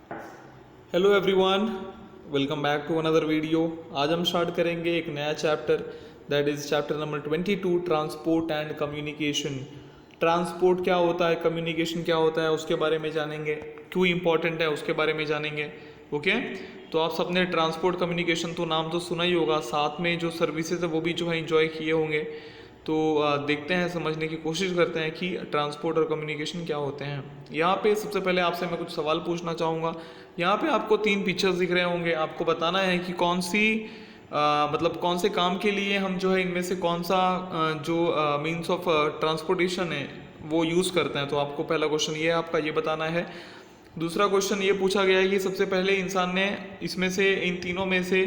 Hello everyone, welcome back to another video. आज हम start करेंगे एक नया chapter, that is chapter number 22, transport and communication. Transport क्या होता है, कम्युनिकेशन क्या होता है, उसके बारे में जानेंगे, क्यों इम्पोर्टेंट है उसके बारे में जानेंगे। ओके, तो आप सबने ट्रांसपोर्ट कम्युनिकेशन तो नाम तो सुना ही होगा, साथ में जो सर्विसेज है वो भी जो है इंजॉय किए होंगे। तो देखते हैं, समझने की कोशिश करते हैं कि ट्रांसपोर्ट और कम्युनिकेशन क्या होते हैं। यहाँ पे सबसे पहले आपसे मैं कुछ सवाल पूछना चाहूँगा। यहाँ पे आपको 3 पिक्चर्स दिख रहे होंगे, आपको बताना है कि कौन सी मतलब कौन से काम के लिए हम जो है इनमें से कौन सा जो मीन्स ऑफ ट्रांसपोर्टेशन है वो यूज़ करते हैं। तो आपको पहला क्वेश्चन ये आपका ये बताना है। दूसरा क्वेश्चन ये पूछा गया है कि सबसे पहले इंसान ने इसमें से इन तीनों में से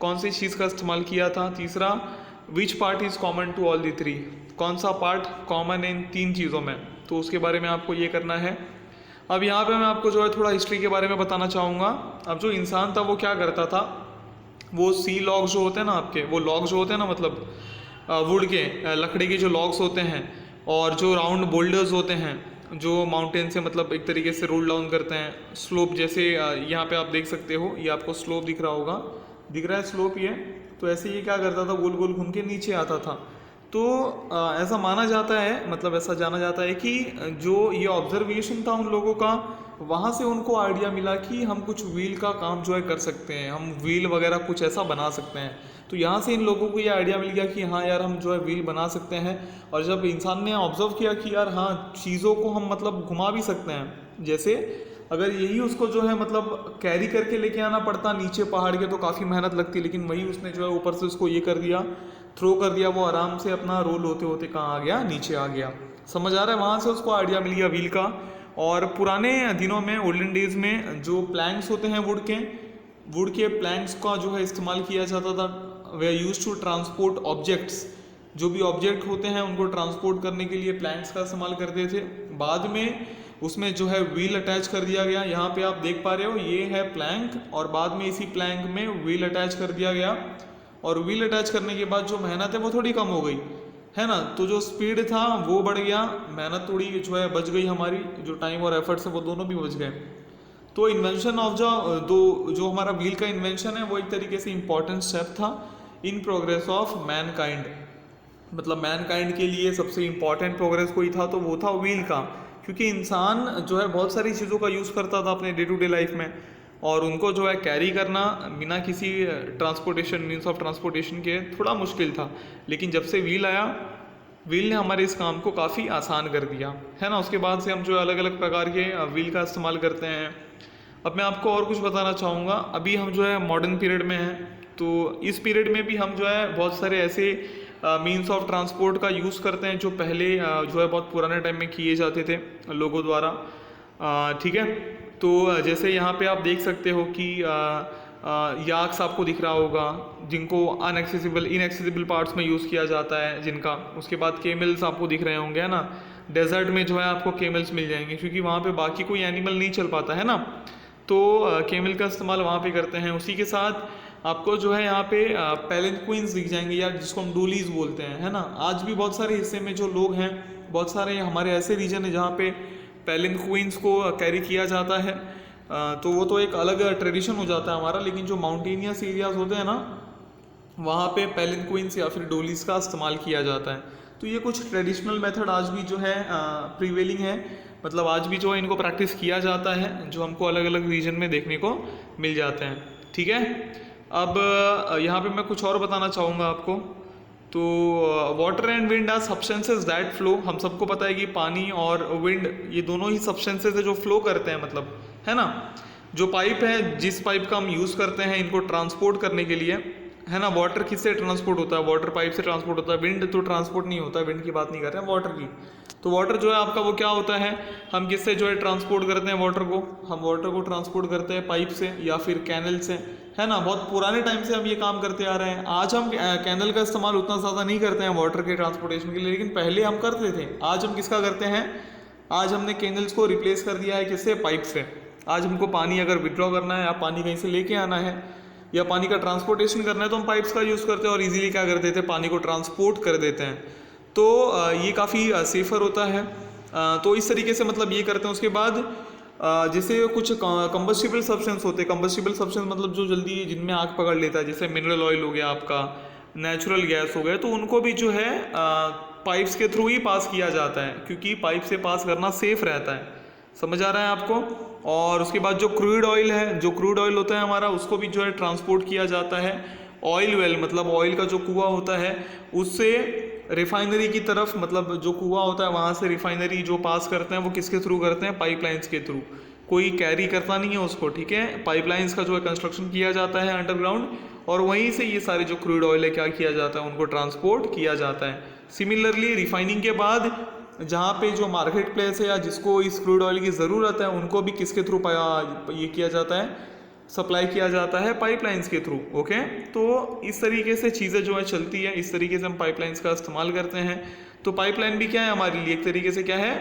कौन सी चीज़ का इस्तेमाल किया था। तीसरा, which part is common to all the three, कौन सा पार्ट कॉमन है इन 3 चीज़ों में, तो उसके बारे में आपको ये करना है। अब यहाँ पे मैं आपको जो है थोड़ा हिस्ट्री के बारे में बताना चाहूँगा। अब जो इंसान था वो क्या करता था, वो सी लॉग जो होते हैं ना आपके, वो लॉग जो होते हैं ना मतलब वुड के लकड़ी के जो लॉग्स होते हैं, और जो राउंड बोल्डर्स होते हैं जो माउंटेन से मतलब एक तरीके से रोल डाउन करते हैं स्लोप, जैसे यहाँ पे आप देख सकते हो, ये आपको स्लोप दिख रहा होगा, दिख रहा है स्लोप ये। तो ऐसे ये क्या करता था, गोल गोल घूम के नीचे आता था। तो ऐसा माना जाता है, मतलब ऐसा जाना जाता है कि जो ये ऑब्जर्वेशन था उन लोगों का, वहाँ से उनको आइडिया मिला कि हम कुछ व्हील का काम जो है कर सकते हैं, हम व्हील वगैरह कुछ ऐसा बना सकते हैं। तो यहाँ से इन लोगों को ये आइडिया मिल गया कि हाँ यार, हम जो है व्हील बना सकते हैं। और जब इंसान ने ऑब्जर्व किया कि यार हाँ, चीज़ों को हम मतलब घुमा भी सकते हैं, जैसे अगर यही उसको जो है मतलब कैरी करके लेके आना पड़ता नीचे पहाड़ के तो काफ़ी मेहनत लगती, लेकिन वही उसने जो है ऊपर से उसको ये कर दिया, थ्रो कर दिया, वो आराम से अपना रोल होते होते कहाँ आ गया, नीचे आ गया। समझ आ रहा है, वहाँ से उसको आइडिया मिल गया व्हील का। और पुराने दिनों में, ओल्डन डेज में, जो प्लैंक्स होते हैं वुड के प्लैंक्स का जो है इस्तेमाल किया जाता था। वे are use to transport objects, जो भी ऑब्जेक्ट होते हैं उनको ट्रांसपोर्ट करने के लिए प्लैंक्स का इस्तेमाल करते थे। बाद में उसमें जो है व्हील अटैच कर दिया गया, यहाँ पे आप देख पा रहे हो ये है प्लैंक, और बाद में इसी प्लैंक में व्हील अटैच कर दिया गया। और व्हील अटैच करने के बाद जो मेहनत है वो थोड़ी कम हो गई, है ना। तो जो स्पीड था वो बढ़ गया, मेहनत थोड़ी जो है बच गई हमारी, जो टाइम और एफर्ट्स है वो दोनों भी बच गए। तो इन्वेंशन ऑफ जो हमारा व्हील का इन्वेंशन है वो एक तरीके से इम्पॉर्टेंट स्टेप था in progress of man kind. मतलब मैन काइंड के लिए सबसे इम्पॉर्टेंट प्रोग्रेस कोई था तो वो था व्हील का, क्योंकि इंसान जो है बहुत सारी चीज़ों का यूज़ करता था अपने डे टू डे लाइफ में, और उनको जो है कैरी करना बिना किसी ट्रांसपोर्टेशन मीन्स ऑफ ट्रांसपोर्टेशन के थोड़ा मुश्किल था। लेकिन जब से व्हील आया, व्हील ने हमारे इस काम को काफ़ी आसान कर दिया, है ना। उसके बाद से हम जो अलग अलग प्रकार के व्हील का इस्तेमाल करते हैं। अब मैं आपको और कुछ बताना चाहूँगा। अभी हम जो है मॉडर्न पीरियड में हैं, तो इस पीरियड में भी हम जो है बहुत सारे ऐसे मीन्स ऑफ ट्रांसपोर्ट का यूज़ करते हैं जो पहले जो है बहुत पुराने टाइम में किए जाते थे लोगों द्वारा। ठीक है, तो जैसे यहाँ पे आप देख सकते हो कि याक्स आपको दिख रहा होगा, जिनको इनएक्सेसिबल पार्ट्स में यूज़ किया जाता है जिनका। उसके बाद केमल्स आपको दिख रहे होंगे, है ना। डेजर्ट में जो है आपको केमल्स मिल जाएंगे, क्योंकि वहाँ पे बाकी कोई एनिमल नहीं चल पाता, है ना। तो केमल का इस्तेमाल वहाँ पे करते हैं। उसी के साथ आपको जो है यहाँ पे पैलेंक्विन्स दिख जाएंगे, या जिसको हम डोलीज बोलते हैं, है ना। आज भी बहुत सारे हिस्से में जो लोग हैं, बहुत सारे हमारे ऐसे रीजन है जहाँ पे पैलेंक्विन्स को कैरी किया जाता है। तो वो तो एक अलग ट्रेडिशन हो जाता है हमारा, लेकिन जो माउंटेनियस एरियाज होते हैं ना, वहाँ पे पैलेंक्विन्स या फिर डोलीज का इस्तेमाल किया जाता है। तो ये कुछ ट्रेडिशनल मेथड आज भी जो है प्रीवेलिंग है, मतलब आज भी जो है इनको प्रैक्टिस किया जाता है, जो हमको अलग अलग रीजन में देखने को मिल जाते हैं। ठीक है, अब यहाँ पे मैं कुछ और बताना चाहूँगा आपको। तो water and wind are substances that flow. हम सबको पता है कि पानी और विंड ये दोनों ही सब्सटेंसेस है जो फ्लो करते हैं, मतलब, है ना। जो पाइप है, जिस पाइप का हम यूज़ करते हैं इनको ट्रांसपोर्ट करने के लिए, है ना। वाटर किससे ट्रांसपोर्ट होता है, वाटर पाइप से ट्रांसपोर्ट होता है। विंड तो ट्रांसपोर्ट नहीं होता, विंड की बात नहीं कर रहे हैं, वाटर की। तो वाटर जो है आपका वो क्या होता है, हम किससे जो है ट्रांसपोर्ट करते हैं वाटर को, हम वाटर को ट्रांसपोर्ट करते हैं पाइप से या फिर कैनल से, है ना। बहुत पुराने टाइम से हम ये काम करते आ रहे हैं। आज हम कैनल का इस्तेमाल उतना ज़्यादा नहीं करते हैं वाटर के ट्रांसपोर्टेशन के लिए, लेकिन पहले हम करते थे। आज हम किसका करते हैं, आज हमने कैनल्स को रिप्लेस कर दिया है किससे, पाइप से। आज हमको पानी अगर विड्रॉ करना है या पानी कहीं से लेके आना है या पानी का ट्रांसपोर्टेशन करना है तो हम पाइप्स का यूज़ करते हैं और इजीली क्या कर देते हैं, पानी को ट्रांसपोर्ट कर देते हैं। तो ये काफ़ी सेफ़र होता है। तो इस तरीके से मतलब ये करते हैं। उसके बाद जैसे कुछ कंबस्टिबल सब्सटेंस होते हैं। कंबस्टिबल सब्सटेंस मतलब जो जल्दी जिनमें आग पकड़ लेता है, जैसे मिनरल ऑयल हो गया आपका, नेचुरल गैस हो गया, तो उनको भी जो है पाइप्स के थ्रू ही पास किया जाता है, क्योंकि पाइप से पास करना सेफ रहता है। समझ आ रहा है आपको? और उसके बाद जो क्रूड ऑयल है, जो क्रूड ऑयल होता है हमारा, उसको भी जो है ट्रांसपोर्ट किया जाता है ऑयल वेल, मतलब ऑयल का जो कुआं होता है उससे रिफाइनरी की तरफ, मतलब जो कुआं होता है वहाँ से रिफाइनरी जो पास करते हैं वो किसके थ्रू करते हैं? पाइपलाइंस के थ्रू। कोई कैरी करता नहीं है उसको, ठीक है। पाइपलाइंस का जो है कंस्ट्रक्शन किया जाता है अंडरग्राउंड, और वहीं से ये सारे जो क्रूड ऑयल है क्या किया जाता है? उनको ट्रांसपोर्ट किया जाता है। सिमिलरली रिफाइनिंग के बाद जहाँ पे जो मार्केट प्लेस है या जिसको इस क्रूड ऑयल की ज़रूरत है, उनको भी किसके थ्रू ये किया जाता है? सप्लाई किया जाता है पाइपलाइंस के थ्रू। ओके, तो इस तरीके से चीज़ें जो है चलती है, इस तरीके से हम पाइपलाइंस का इस्तेमाल करते हैं। तो पाइपलाइन भी क्या है हमारे लिए? एक तरीके से क्या है?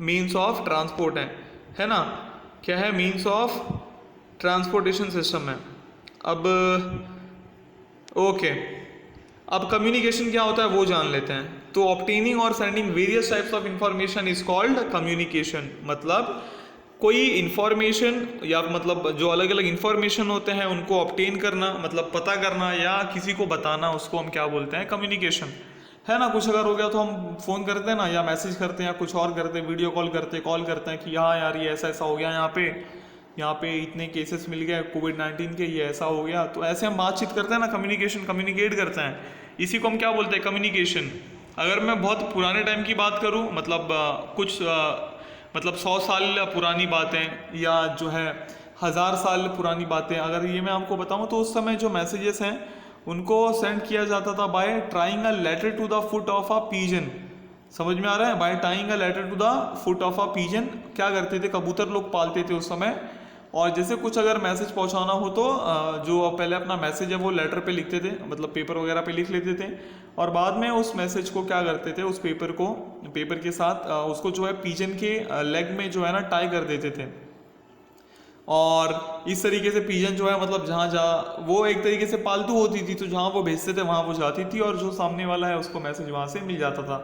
मीन्स ऑफ ट्रांसपोर्ट है ना? क्या है? मीन्स ऑफ ट्रांसपोर्टेशन सिस्टम है। अब ओके, अब कम्युनिकेशन क्या होता है वो जान लेते हैं। तो ऑब्टेनिंग और sending various types of information is called communication. मतलब कोई इंफॉर्मेशन या मतलब जो अलग अलग इंफॉर्मेशन होते हैं उनको ऑब्टेन करना, मतलब पता करना या किसी को बताना, उसको हम क्या बोलते हैं? कम्युनिकेशन, है ना। कुछ अगर हो गया तो हम फ़ोन करते हैं ना, या मैसेज करते हैं, या कुछ और करते हैं, वीडियो कॉल करते हैं कि हाँ यार ये ऐसा ऐसा हो गया, यहाँ पे इतने केसेस मिल गए कोविड-19 के, ये ऐसा हो गया। तो ऐसे हम बातचीत करते हैं ना, कम्युनिकेशन, कम्युनिकेट करते हैं। इसी को हम क्या बोलते हैं? कम्युनिकेशन। अगर मैं बहुत पुराने टाइम की बात करूँ, मतलब मतलब 100 साल पुरानी बातें या जो है 1000 साल पुरानी बातें अगर ये मैं आपको बताऊं, तो उस समय जो मैसेजेस हैं उनको सेंड किया जाता था by trying a letter to the foot of a pigeon. समझ में आ रहा है? By tying a letter to the foot of a pigeon. क्या करते थे? कबूतर लोग पालते थे उस समय, और जैसे कुछ अगर मैसेज पहुंचाना हो तो जो पहले अपना मैसेज है वो लेटर पे लिखते थे, मतलब पेपर वगैरह पे लिख लेते थे, और बाद में उस मैसेज को क्या करते थे? उस पेपर को, पेपर के साथ उसको जो है पिजन के लेग में जो है ना टाई कर देते थे। और इस तरीके से पिजन जो है, मतलब जहाँ जहाँ वो एक तरीके से पालतू होती थी, तो जहाँ वो भेजते थे वहाँ वो जाती थी, और जो सामने वाला है उसको मैसेज वहाँ से मिल जाता था।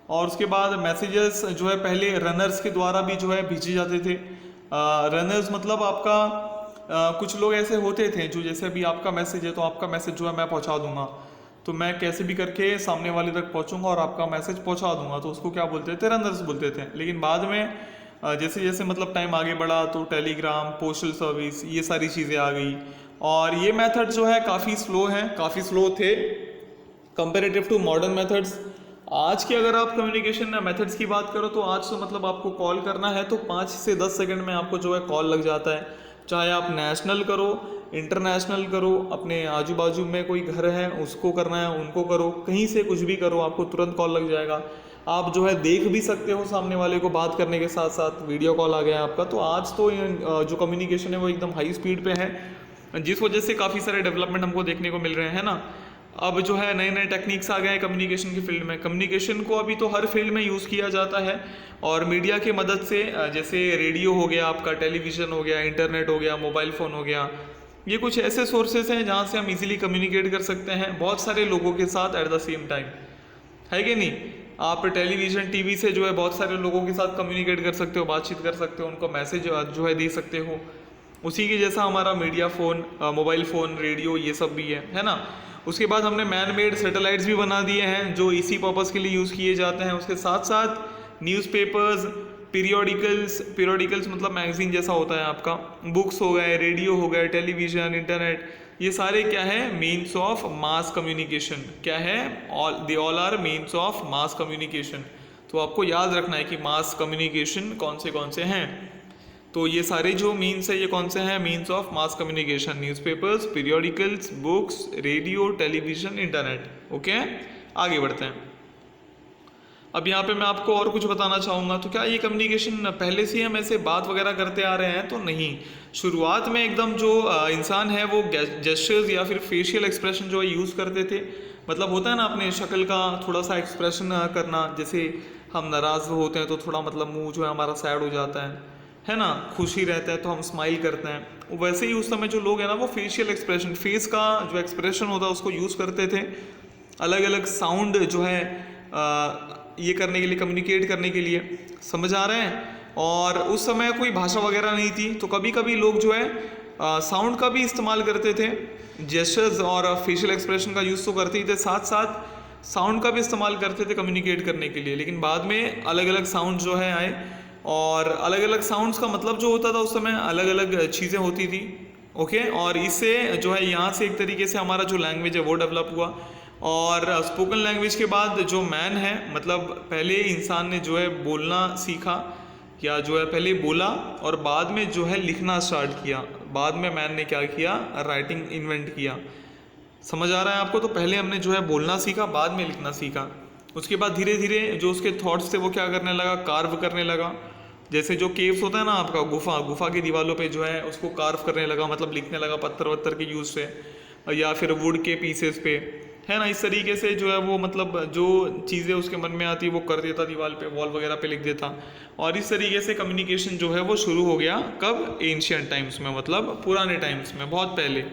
और उसके बाद मैसेजेस जो है पहले रनर्स के द्वारा भी जो है भेजे जाते थे। रनर्स मतलब आपका कुछ लोग ऐसे होते थे जो, जैसे अभी आपका मैसेज है तो आपका मैसेज जो है मैं पहुंचा दूंगा, तो मैं कैसे भी करके सामने वाले तक पहुंचूंगा और आपका मैसेज पहुंचा दूंगा, तो उसको क्या बोलते थे? रनर्स बोलते थे। लेकिन बाद में जैसे जैसे मतलब टाइम आगे बढ़ा तो टेलीग्राम, पोस्टल सर्विस, ये सारी चीज़ें आ गई, और ये मेथड जो है काफ़ी स्लो हैं, काफ़ी स्लो थे कंपेरेटिव टू मॉडर्न मेथड्स। आज के अगर आप कम्युनिकेशन मेथड्स की बात करो तो आज तो मतलब आपको कॉल करना है तो 5 से 10 सेकंड में आपको जो है कॉल लग जाता है। चाहे आप नेशनल करो, इंटरनेशनल करो, अपने आजू बाजू में कोई घर है उसको करना है उनको करो, कहीं से कुछ भी करो, आपको तुरंत कॉल लग जाएगा। आप जो है देख भी सकते हो सामने वाले को, बात करने के साथ साथ वीडियो कॉल आ गया आपका। तो आज तो जो कम्युनिकेशन है वो एकदम हाई स्पीड पे है, जिस वजह से काफ़ी सारे डेवलपमेंट हमको देखने को मिल रहे हैं ना। अब जो है नए नए टेक्निक्स आ गए हैं कम्युनिकेशन की फील्ड में। कम्युनिकेशन को अभी तो हर फील्ड में यूज़ किया जाता है, और मीडिया की मदद से जैसे रेडियो हो गया आपका, टेलीविज़न हो गया, इंटरनेट हो गया, मोबाइल फ़ोन हो गया, ये कुछ ऐसे सोर्सेस हैं जहाँ से हम इजीली कम्युनिकेट कर सकते हैं बहुत सारे लोगों के साथ एट द सेम टाइम, है कि नहीं। आप टेलीविज़न, टीवी से जो है बहुत सारे लोगों के साथ कम्युनिकेट कर सकते हो, बातचीत कर सकते हो, उनको मैसेज जो है दे सकते हो। उसी के जैसा हमारा media phone, mobile phone, radio, ये सब भी है ना। उसके बाद हमने मैन मेड सैटेलाइट्स भी बना दिए हैं जो इसी पर्पज़ के लिए यूज़ किए जाते हैं। उसके साथ साथ न्यूज़पेपर्स, पीरियोडिकल्स मतलब मैगजीन जैसा होता है आपका, बुक्स हो गए, रेडियो हो गए, टेलीविज़न, इंटरनेट, ये सारे क्या है? Means of mass communication. क्या है? They all are means of mass communication. तो आपको याद रखना है कि मास कम्युनिकेशन कौन से हैं। तो ये सारे जो मीन्स है ये कौन से हैं? Means of mass communication, newspapers, periodicals, books, radio, television, internet. Okay, आगे बढ़ते हैं। अब यहाँ पे मैं आपको और कुछ बताना चाहूँगा। तो क्या ये कम्युनिकेशन पहले से ही हम ऐसे बात वगैरह करते आ रहे हैं? तो नहीं। शुरुआत में एकदम जो इंसान है वो जेस्चर्स या फिर फेशियल एक्सप्रेशन जो है यूज़ करते थे। मतलब होता है ना अपने शक्ल का थोड़ा सा एक्सप्रेशन करना, जैसे हम नाराज़ होते हैं तो थोड़ा मतलब मुंह जो है हमारा सैड हो जाता है ना। खुशी रहता है तो हम स्माइल करते हैं। वैसे ही उस समय जो लोग हैं ना वो फेशियल एक्सप्रेशन, फेस का जो एक्सप्रेशन होता है उसको यूज़ करते थे अलग अलग साउंड जो है ये करने के लिए, कम्युनिकेट करने के लिए। समझ आ रहे हैं? और उस समय कोई भाषा वगैरह नहीं थी, तो कभी कभी लोग जो है साउंड का भी इस्तेमाल करते थे, जेस्चर्स और फेशियल एक्सप्रेशन का यूज़ तो करते ही थे, साथ साथ साउंड का भी इस्तेमाल करते थे कम्युनिकेट करने के लिए। लेकिन बाद में अलग अलग साउंड जो है आए, और अलग अलग साउंड्स का मतलब जो होता था उस समय अलग अलग चीज़ें होती थी। ओके, और इससे जो है यहाँ से एक तरीके से हमारा जो लैंग्वेज है वो डेवलप हुआ। और स्पोकन लैंग्वेज के बाद जो मैन है, मतलब पहले इंसान ने जो है बोलना सीखा, या जो है पहले बोला और बाद में जो है लिखना स्टार्ट किया। बाद में मैन ने क्या किया, राइटिंग इन्वेंट किया। समझ आ रहा है आपको? तो पहले हमने जो है बोलना सीखा, बाद में लिखना सीखा। उसके बाद धीरे धीरे जो उसके थॉट्स थे वो क्या करने लगा, कार्व करने लगा। जैसे जो केव्स होता है ना आपका, गुफा की दीवारों पे जो है उसको कार्व करने लगा, मतलब लिखने लगा पत्थर वत्थर के यूज़ से, या फिर वुड के पीसेस पे, है ना। इस तरीके से जो है वो मतलब जो चीज़ें उसके मन में आती वो कर देता, दीवार पे वॉल वगैरह पे लिख देता। और इस तरीके से कम्युनिकेशन जो है वो शुरू हो गया। कब? एंशियंट टाइम्स में, मतलब पुराने टाइम्स में, बहुत पहले।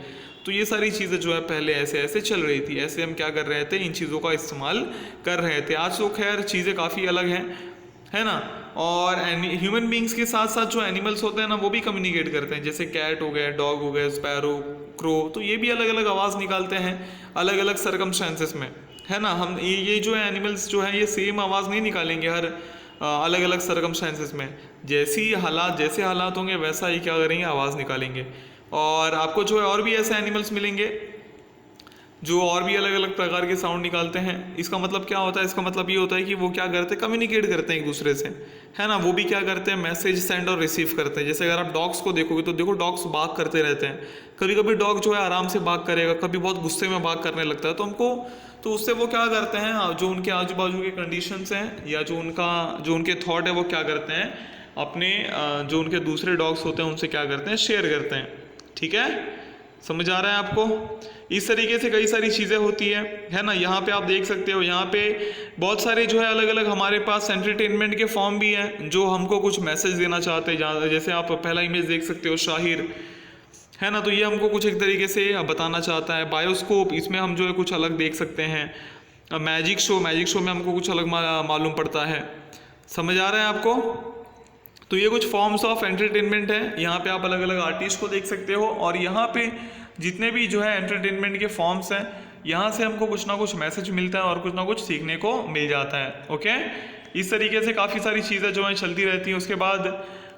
तो ये सारी चीज़ें जो है पहले ऐसे ऐसे चल रही थी, ऐसे हम क्या कर रहे थे, इन चीज़ों का इस्तेमाल कर रहे थे। आज तो खैर चीज़ें काफ़ी अलग हैं, है ना। और ह्यूमन बींग्स के साथ साथ जो एनिमल्स होते हैं ना वो भी कम्युनिकेट करते हैं, जैसे कैट हो गए, डॉग हो गए, स्पैरो, क्रो, तो ये भी अलग अलग आवाज़ निकालते हैं अलग अलग सर्कमस्टेंसेस में, है ना। हम ये जो है एनिमल्स जो है ये सेम आवाज़ नहीं निकालेंगे हर अलग अलग सर्कमस्टेंसेस में। जैसे हालात होंगे वैसा ही क्या करेंगे, आवाज़ निकालेंगे। और आपको जो है और भी ऐसे एनिमल्स मिलेंगे जो और भी अलग अलग प्रकार के साउंड निकालते हैं। इसका मतलब क्या होता है? इसका मतलब ये होता है कि वो क्या करते हैं, कम्युनिकेट करते हैं एक दूसरे से, है ना। वो भी क्या करते हैं, मैसेज सेंड और रिसीव करते हैं। जैसे अगर आप डॉग्स को देखोगे तो देखो डॉग्स बाग करते रहते हैं। कभी कभी डॉग जो है आराम से बाग करेगा, कभी बहुत गुस्से में बाग करने लगता है। तो उससे वो क्या करते हैं, जो उनके आजू बाजू के कंडीशंस हैं या जो उनके थॉट है वो क्या करते हैं, अपने जो उनके दूसरे डॉग्स होते हैं उनसे क्या करते हैं, शेयर करते हैं। ठीक है, समझ आ रहा है आपको? इस तरीके से कई सारी चीज़ें होती है ना। यहाँ पे आप देख सकते हो, यहाँ पे बहुत सारे जो है अलग अलग हमारे पास एंटरटेनमेंट के फॉर्म भी हैं जो हमको कुछ मैसेज देना चाहते हैं। जैसे आप पहला इमेज देख सकते हो, शाहिर, है ना। तो ये हमको कुछ एक तरीके से बताना चाहता है। बायोस्कोप, इसमें हम जो है कुछ अलग देख सकते हैं। मैजिक शो में हमको कुछ अलग मालूम पड़ता है। समझ आ रहा है आपको? तो ये कुछ फॉर्म्स ऑफ एंटरटेनमेंट है। यहाँ पे आप अलग अलग आर्टिस्ट को देख सकते हो, और यहाँ पे जितने भी जो है एंटरटेनमेंट के फॉर्म्स हैं, यहाँ से हमको कुछ ना कुछ मैसेज मिलता है और कुछ ना कुछ सीखने को मिल जाता है। ओके, इस तरीके से काफ़ी सारी चीज़ें जो हैं चलती रहती हैं। उसके बाद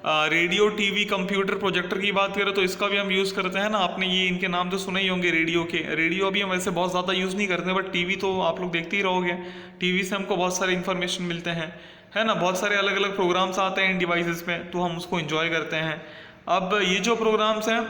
रेडियो, टीवी, कंप्यूटर, प्रोजेक्टर की बात करें तो इसका भी हम यूज़ करते हैं ना। आपने ये इनके नाम तो सुने ही होंगे रेडियो के। रेडियो अभी हम वैसे बहुत ज़्यादा यूज़ नहीं करते, बट टीवी तो आप लोग देखते ही रहोगे। टीवी से हमको बहुत सारे इन्फॉर्मेशन मिलते हैं, है ना। बहुत सारे अलग अलग प्रोग्राम्स आते हैं इन डिवाइसेस में, तो हम उसको एंजॉय करते हैं। अब ये जो प्रोग्राम्स हैं,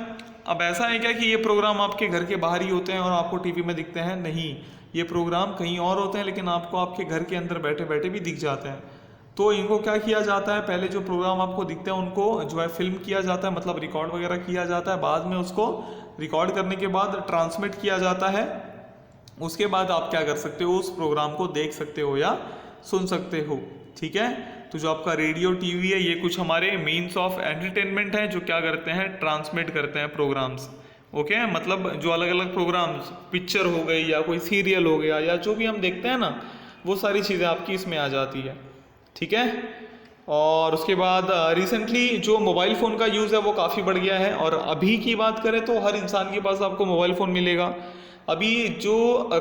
अब ऐसा है क्या कि ये प्रोग्राम आपके घर के बाहर ही होते हैं और आपको टीवी में दिखते हैं? नहीं, ये प्रोग्राम कहीं और होते हैं, लेकिन आपको आपके घर के अंदर बैठे बैठे भी दिख जाते हैं। तो इनको क्या किया जाता है, पहले जो प्रोग्राम आपको दिखते हैं उनको जो है फिल्म किया जाता है, मतलब रिकॉर्ड वगैरह किया जाता है। बाद में उसको रिकॉर्ड करने के बाद ट्रांसमिट किया जाता है। उसके बाद आप क्या कर सकते हो, उस प्रोग्राम को देख सकते हो या सुन सकते हो। ठीक है, तो जो आपका रेडियो, टीवी है, ये कुछ हमारे मीन्स ऑफ एंटरटेनमेंट हैं जो क्या करते हैं, ट्रांसमिट करते हैं प्रोग्राम्स। ओके, मतलब जो अलग अलग प्रोग्राम्स, पिक्चर हो गई या कोई सीरियल हो गया या जो भी हम देखते हैं ना, वो सारी चीज़ें आपकी इसमें आ जाती है। ठीक है, और उसके बाद रिसेंटली जो मोबाइल फ़ोन का यूज़ है वो काफ़ी बढ़ गया है। और अभी की बात करें तो हर इंसान के पास आपको मोबाइल फ़ोन मिलेगा। अभी जो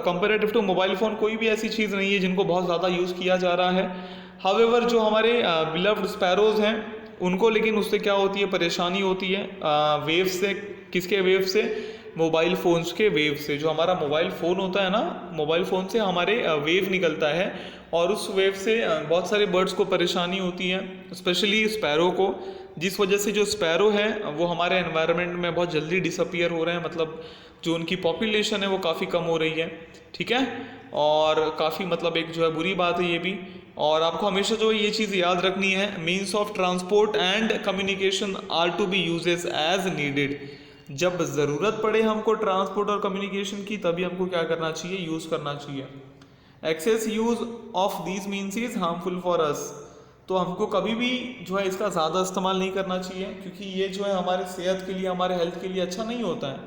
कंपेरेटिव टू मोबाइल फ़ोन कोई भी ऐसी चीज़ नहीं है जिनको बहुत ज़्यादा यूज़ किया जा रहा है। हावेवर जो हमारे बिलव्ड स्पैरोज़ हैं उनको लेकिन उससे क्या होती है, परेशानी होती है वेव से। किसके वेव से? मोबाइल फ़ोन्स के वेव से। जो हमारा मोबाइल फ़ोन होता है ना, मोबाइल फ़ोन से हमारे वेव निकलता है, और उस वेव से बहुत सारे बर्ड्स को परेशानी होती है, स्पेशली स्पैरो को। जिस वजह से जो स्पैरो है वो हमारे एनवायरनमेंट में बहुत जल्दी डिसअपीयर हो रहे हैं, मतलब जो उनकी पॉपुलेशन है वो काफ़ी कम हो रही है। ठीक है, और काफ़ी मतलब एक जो है बुरी बात है ये भी। और आपको हमेशा जो ये चीज़ याद रखनी है, means of transport and communication are to be uses as needed. जब ज़रूरत पड़े हमको ट्रांसपोर्ट और कम्युनिकेशन की, तभी हमको क्या करना चाहिए, यूज़ करना चाहिए। Excess use of these means is harmful for us. तो हमको कभी भी जो है इसका ज़्यादा इस्तेमाल नहीं करना चाहिए, क्योंकि ये जो है हमारे सेहत के लिए, हमारे हेल्थ के लिए अच्छा नहीं होता है।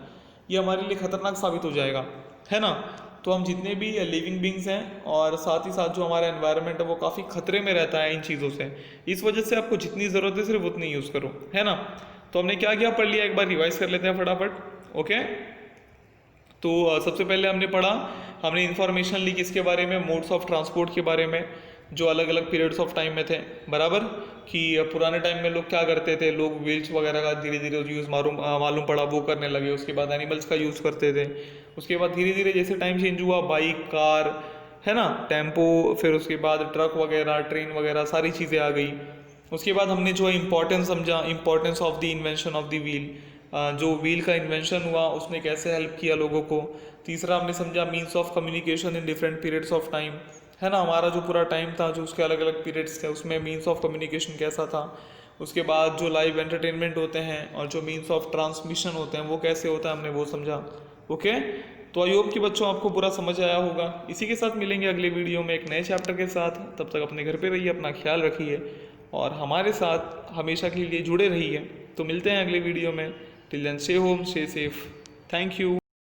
ये हमारे लिए ख़तरनाक साबित हो जाएगा, है ना। तो हम जितने भी लिविंग बींग्स हैं और साथ ही साथ जो हमारा एनवायरनमेंट है वो काफ़ी खतरे में रहता है इन चीज़ों से। इस वजह से आपको जितनी ज़रूरत है सिर्फ उतनी यूज़ करो, है ना। तो हमने क्या क्या पढ़ लिया, एक बार रिवाइज कर लेते हैं फटाफट। ओके, तो सबसे पहले हमने इंफॉर्मेशन ली किसके बारे में, मोड्स ऑफ ट्रांसपोर्ट के बारे में, जो अलग अलग पीरियड्स ऑफ टाइम में थे, बराबर। कि पुराने टाइम में लोग क्या करते थे, लोग व्हील्स वगैरह का धीरे धीरे यूज़ मालूम पड़ा वो करने लगे। उसके बाद एनिमल्स का यूज़ करते थे। उसके बाद धीरे धीरे जैसे टाइम चेंज हुआ, बाइक, कार, है ना, टेम्पो, फिर उसके बाद ट्रक वगैरह, ट्रेन वगैरह सारी चीज़ें आ गई। उसके बाद हमने जो इम्पोर्टेंस समझा, importance of the invention of the wheel, जो व्हील का इन्वेंशन हुआ उसने कैसे हेल्प किया लोगों को। तीसरा हमने समझा means of communication in different periods of time, है ना, हमारा जो पूरा टाइम था जो उसके अलग अलग पीरियड्स थे उसमें मीन्स ऑफ कम्युनिकेशन कैसा था। उसके बाद जो लाइव एंटरटेनमेंट होते हैं और जो मीन्स ऑफ ट्रांसमिशन होते हैं वो कैसे होता है, हमने वो समझा। ओके, तो आई होप कि बच्चों आपको पूरा समझ आया होगा। इसी के साथ मिलेंगे अगले वीडियो में एक नए चैप्टर के साथ। तब तक अपने घर पे रहिए, अपना ख्याल रखिए और हमारे साथ हमेशा के लिए जुड़े रहिए। तो मिलते हैं अगले वीडियो में। Till then stay home, stay safe. Thank you.